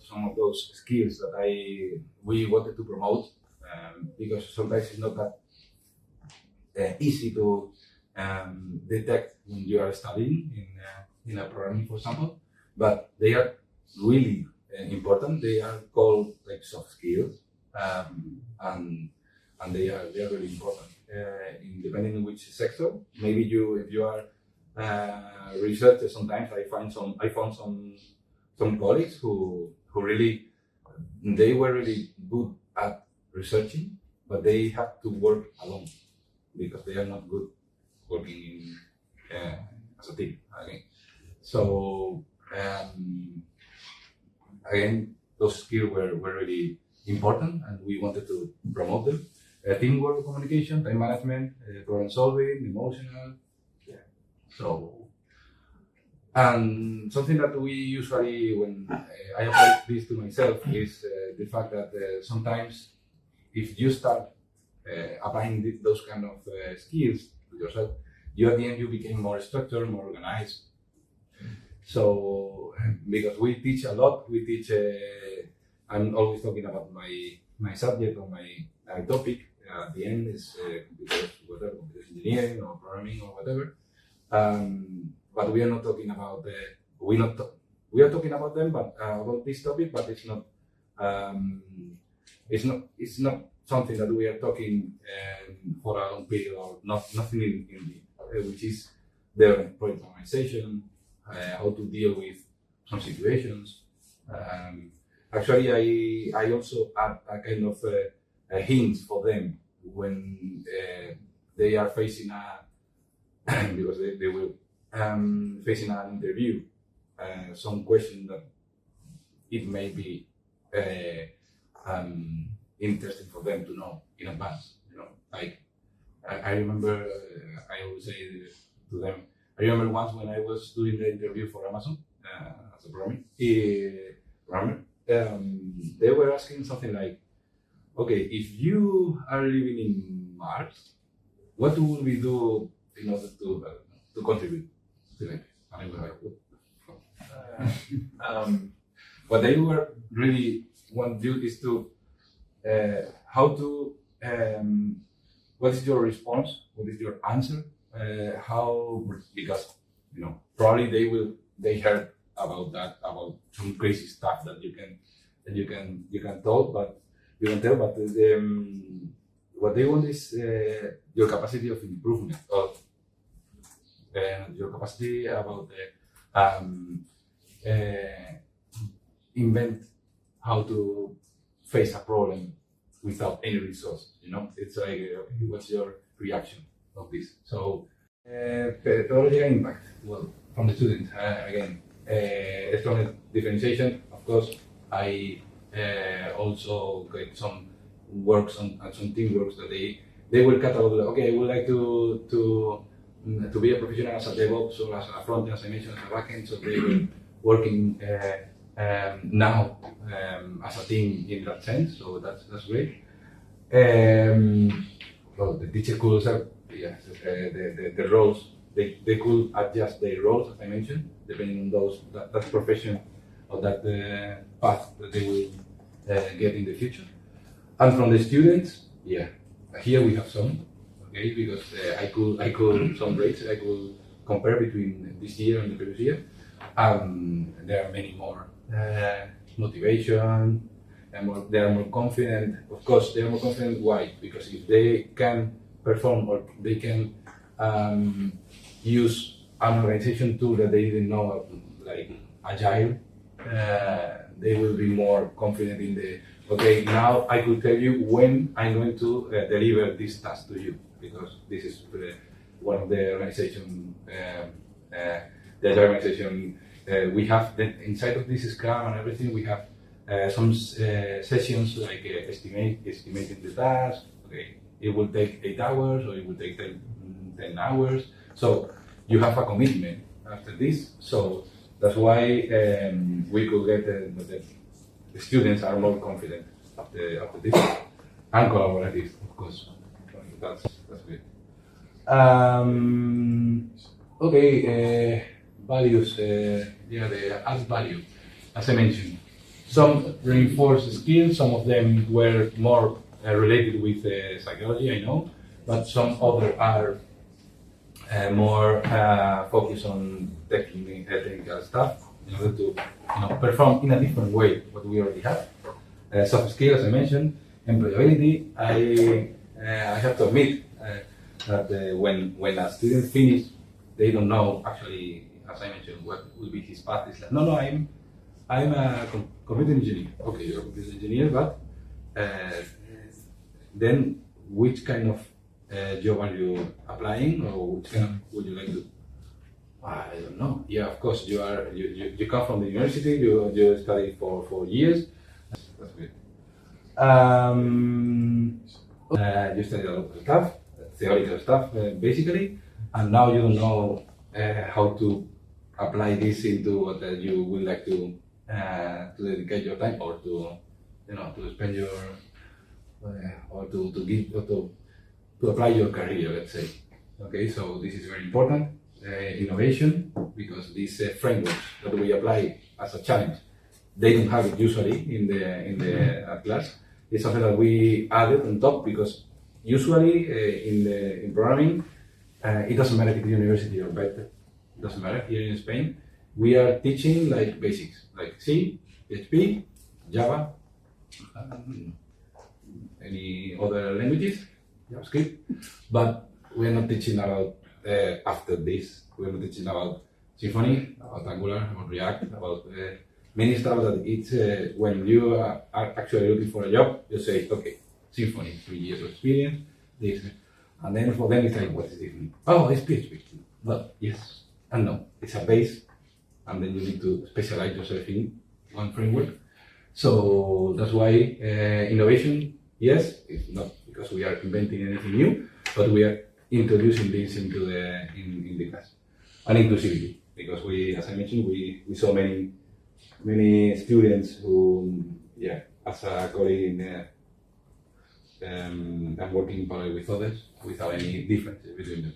some of those skills that we wanted to promote, because sometimes it's not that easy to detect when you are studying in a programming, for example, but they are really important. They are called like soft skills, and they are really important. Depending on which sector, maybe if you are researcher, sometimes I found some colleagues who really they were really good at researching, but they have to work alone because they are not good working as a team. Okay, so again, those skills were really important, and we wanted to promote them. Teamwork, communication, time management, problem solving, emotional. Yeah. So, and something that we usually, when I apply this to myself, is the fact that sometimes if you start applying those kind of skills to yourself, you at the end you became more structured, more organized. So, because we teach a lot, I'm always talking about my subject or my topic. At the end is computer engineering or programming or whatever. But we are not talking about we are talking about them, but about this topic. But it's not something that we are talking for a long period or nothing in which is the project organization, how to deal with some situations. Actually, I also add a kind of hints for them when they are facing because they will facing an interview, some question that it may be interesting for them to know in advance. Like I remember, I always say to them, I remember once when I was doing the interview for Amazon as a programmer, they were asking something like, okay, if you are living in Mars, what will we do in order to contribute? I was like, what they were really want to do is to what is your response? What is your answer? Because probably they heard about some crazy stuff that you can tell, but what they want is your capacity of improvement, or your capacity about invent how to face a problem without any resource. It's like what's your reaction of this? So pedagogical impact. Well, from the students again, strong differentiation. Of course, I also get some works on some team works that they will catalog. Okay, I would like to be a professional as a DevOps or as a front end, as I mentioned, as a backend. So they will working now as a team in that sense. So that's great. Well, the teacher could also, the roles. They could adjust their roles, as I mentioned, depending on that profession or that path that they will get in the future. And from the students, here we have some, okay, because I could some rates I could compare between this year and the previous year. There are many more motivation, and they are more confident. Of course, they are more confident. Why? Because if they can perform or they can use an organization tool that they didn't know, like Agile, they will be more confident in okay, now I could tell you when I'm going to deliver this task to you, because this is one of the organization, the Agile organization. We have inside of this Scrum and everything, we have some sessions like estimating the task. Okay, it will take 8 hours or it will take 10 hours. So you have a commitment after this. So that's why we could get the students are more confident after this, and collaborative, of course. That's good. Okay, values. The add value, as I mentioned. Some reinforced skills, some of them were more related with psychology, I know, but some other are more focused on technical stuff in order to perform in a different way what we already have. Soft skills, as I mentioned, employability. I have to admit that when a student finishes, they don't know actually, as I mentioned, what will be his path. It's like, no, I'm a computer engineer. Okay, you're a computer engineer, but then which kind of job are you applying, or which kind of would you like to? I don't know. Yeah, of course you come from the university. You studied for 4 years. That's good. You studied a lot of stuff, theoretical stuff, basically, and now you don't know how to apply this into what you would like to dedicate your time, or to spend your or to give or to apply your career, let's say. Okay, so this is very important. Innovation, because these frameworks that we apply as a challenge, they don't have it usually in the class. It's something that we added on top, because usually in programming, it doesn't matter if it's university or better. It doesn't matter. Here in Spain, we are teaching like basics, like C, PHP, Java, any other languages, JavaScript, but we're not teaching about after this. We're not teaching about Symfony, about Angular, about React, about many stuff that it's when you are actually looking for a job, you say, okay, Symfony, 3 years of experience, this, and then for them it's like, what is different? Oh, it's PHP. But yes and no, it's a base, and then you need to specialize yourself in one framework. So that's why innovation, yes, it's not because we are inventing anything new, but we are introducing this into in the class. And inclusivity, because we, as I mentioned, we saw many students who, as a colleague I'm working probably with others without any difference between them.